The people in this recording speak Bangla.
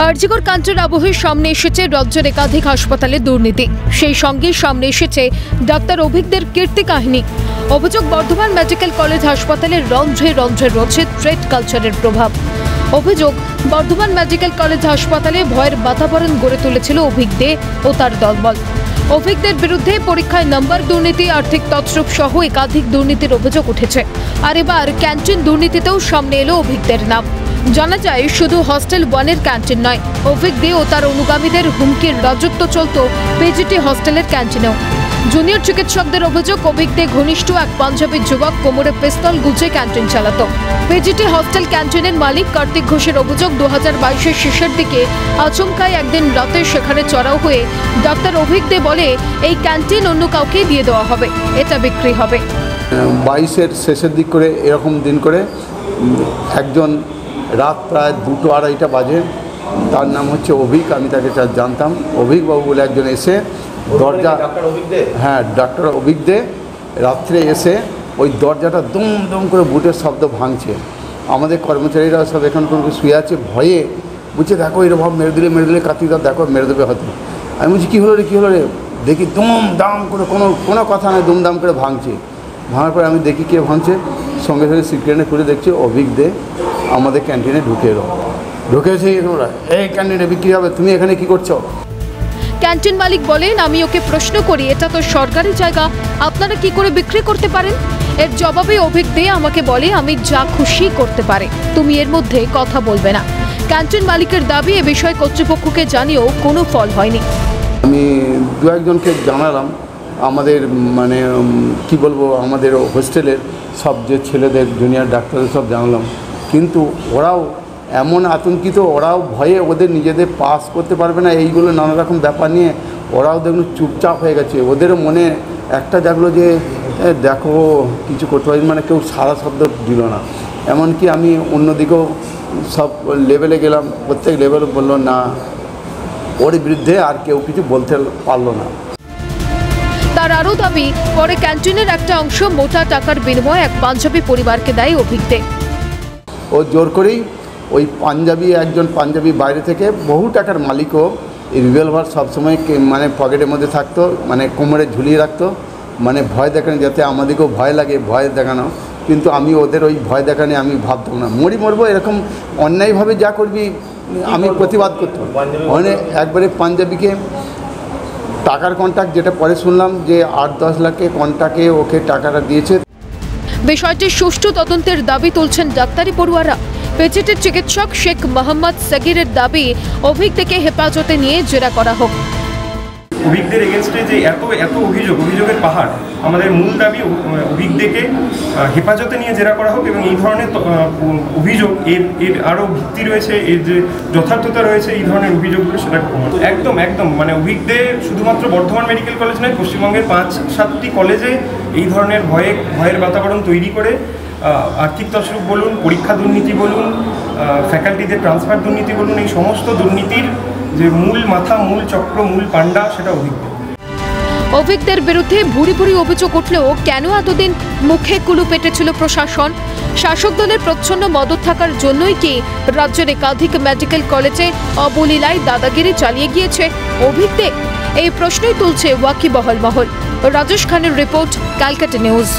আরজিকর কাণ্ডের আবহে সামনে এসেছে রাজ্যের একাধিক হাসপাতালে দুর্নীতি। সেই সঙ্গে সামনে এসেছে ডাক্তার অভিজ্ঞদের কীর্তি কাহিনী। অভিযোগ, বর্ধমান মেডিকেল কলেজ হাসপাতালের রন্ধ্রে রন্ধ্রে রয়েছে থ্রেট কালচারের প্রভাব। অভিযোগ, বর্ধমান মেডিকেল কলেজ হাসপাতালে ভয়ের বাতাবরণ গড়ে তুলেছিল অভিজ্ঞ ও তার দলবল। অভিজ্ঞদের বিরুদ্ধে পরীক্ষায় নম্বর দুর্নীতি, আর্থিক তছরূপ সহ একাধিক দুর্নীতির অভিযোগ উঠেছে। আর এবার ক্যান্টিন দুর্নীতিতেও সামনে এলো অভিজ্ঞদের নাম। জানা যায়, শুধু হস্টেল 1-এর ক্যান্টিন নয়, অভিজ্ঞ ও তার অনুগামীদের হুমকির রাজত্ব চলত পিজিটি হস্টেলের ক্যান্টিনেও। জুনিয়র চিকিৎসকদের অভিযোগ, অভিজ্ঞ ঘনিষ্ঠ এক পাঞ্জাবি যুবক কোমরে পিস্তল গুজে ক্যান্টিন চালাত। পিজিটি হস্টেল ক্যান্টিনের মালিক কার্তিক ঘোষের অভিযোগ, 2022-এর শেষের দিকে আচমকাই একদিন রাতে সেখানে চড়াও হয়ে ডাক্তার অভিজ্ঞ বলে এই ক্যান্টিন অন্য কাউকে দিয়ে দেওয়া হবে, এটা বিক্রি হবে। 22-এর শেষের দিক করে এরকম দিন করে একজন রাত প্রায় 2-2:30 বাজে, তার নাম হচ্ছে অভিক, আমি তাকে জানতাম, অভিকবাবু বলে একজন এসে দরজা, হ্যাঁ ডাক্তার অভিজ্ঞ রাত্রে এসে ওই দরজাটা দুম দুম করে বুটের শব্দ ভাঙছে। আমাদের কর্মচারীরা সব এখন শুয়ে আছে ভয়ে, বুঝছে দেখো এরকম মেরে দিলে কার্তিকদা দেখো মেরে দেবে হয়তো। আমি বলছি কী হলো রে, দেখি দুম দাম করে কোনো কথা নয়, দুমদাম করে ভাঙছে। ভাঙার পরে আমি দেখি কে ভাঙছে, সঙ্গে সঙ্গে সিক্রেটে খুলে দেখছি অভিজ্ঞ আমাদের ক্যান্টিনে ঢুকেছে। তোমরা এই ক্যান্টিনে বিক্রি হবে, তুমি এখানে কি করছো? ক্যান্টিন মালিক বলেন, আমি ওকে প্রশ্ন করি, এটা তো সরকারি জায়গা, আপনারা কি করে বিক্রি করতে পারেন? এর জবাবে অভিজ্ঞ আমাকে বলে, আমি যা খুশি করতে পারে, তুমি এর মধ্যে কথা বলবে না। ক্যান্টিন মালিকের দাবি, এ বিষয়ে কর্তৃপক্ষকে জানিয়েও কোনো ফল হয়নি। আমি 2-1জনকে জানালাম, আমাদের মানে কি বলবো, আমাদের হোস্টেলের সব যে ছেলেদের জুনিয়র ডাক্তারদের সব জানালাম, কিন্তু ওরাও এমন আতঙ্কিত, ওরাও ভয়ে ওদের নিজেদের পাস করতে পারবে না, এইগুলো নানা রকম ব্যাপার নিয়ে ওরাও দেখুন চুপচাপ হয়ে গেছে। ওদের মনে একটা জাগলো যে দেখো কিছু করতে পারি, মানে কেউ সারা শব্দ দিল না। এমনকি আমি অন্যদিকেও সব লেভেলে গেলাম, প্রত্যেক লেভেলে বললো না, ওর বিরুদ্ধে আর কেউ কিছু বলতে পারলো না। তার আরও দাবি, পরে ক্যান্টিনের একটা অংশ মোটা টাকার বিনিময়ে এক পাঞ্জাবি পরিবারকে দেয় অভিজ্ঞ। ও জোর করেই ওই একজন পাঞ্জাবি বাইরে থেকে বহু টাকার মালিকও এই রিভলভার সবসময় মানে পকেটের মধ্যে থাকতো, মানে কোমরে ঝুলিয়ে রাখতো, মানে ভয় দেখানো, যাতে আমাদেরকেও ভয় লাগে, ভয় দেখানো। কিন্তু আমি ওদের ওই ভয় দেখানে আমি ভাবতাম না, মরবো এরকম অন্যায়ভাবে যা করবি আমি প্রতিবাদ করতাম। মানে একবারে পাঞ্জাবিকে টাকার কন্ট্রাক্ট, যেটা পরে শুনলাম যে 8-10 লাখের কন্ট্রাক্টে ওকে টাকাটা দিয়েছে। বিষয়টির সুষ্ঠু তদন্তের দাবি তুলছেন ডাক্তারি পড়ুয়ারা। পেজিটির চিকিৎসক শেখ মোহাম্মদ সাগিরের দাবি, অভিজ্ঞকে হেফাজতে নিয়ে জেরা করা হোক। অভিজ্ঞদের এগেনস্টে যে এত অভিযোগের পাহাড়, আমাদের মূল দাবি অভিজ্ঞকে হেফাজতে নিয়ে জেরা করা হোক এবং এই ধরনের অভিযোগ এর আরও ভিত্তি রয়েছে, এর যে যথার্থতা রয়েছে এই ধরনের অভিযোগগুলো, সেটা একদম মানে অভিজ্ঞদের শুধুমাত্র বর্ধমান মেডিকেল কলেজ নয়, পশ্চিমবঙ্গের 5-7টি কলেজে এই ধরনের ভয়ের বাতাবরণ তৈরি করে আর্থিক তছরূপ বলুন, পরীক্ষা দুর্নীতি বলুন, ফ্যাকাল্টিদের ট্রান্সফার দুর্নীতি বলুন, এই সমস্ত দুর্নীতির যে মূল মাথা, মূল চক্র, মূল পান্ডা সেটা অভিজ্ঞ। অভিজ্ঞদের বিরুদ্ধে ভুরি অভিযোগ উঠলেও কেন এতদিন মুখে কুলু পেটেছিল প্রশাসন? শাসক দলের প্রচ্ছন্ন মদত থাকার জন্যই কি রাজ্যের একাধিক মেডিকেল কলেজে অবলীলায় দাদাগিরি চালিয়ে গিয়েছে অভিজ্ঞ? এই প্রশ্নই তুলছে ওয়াকিবহাল মহল। রাজেশ খানের রিপোর্ট, ক্যালকাটা নিউজ।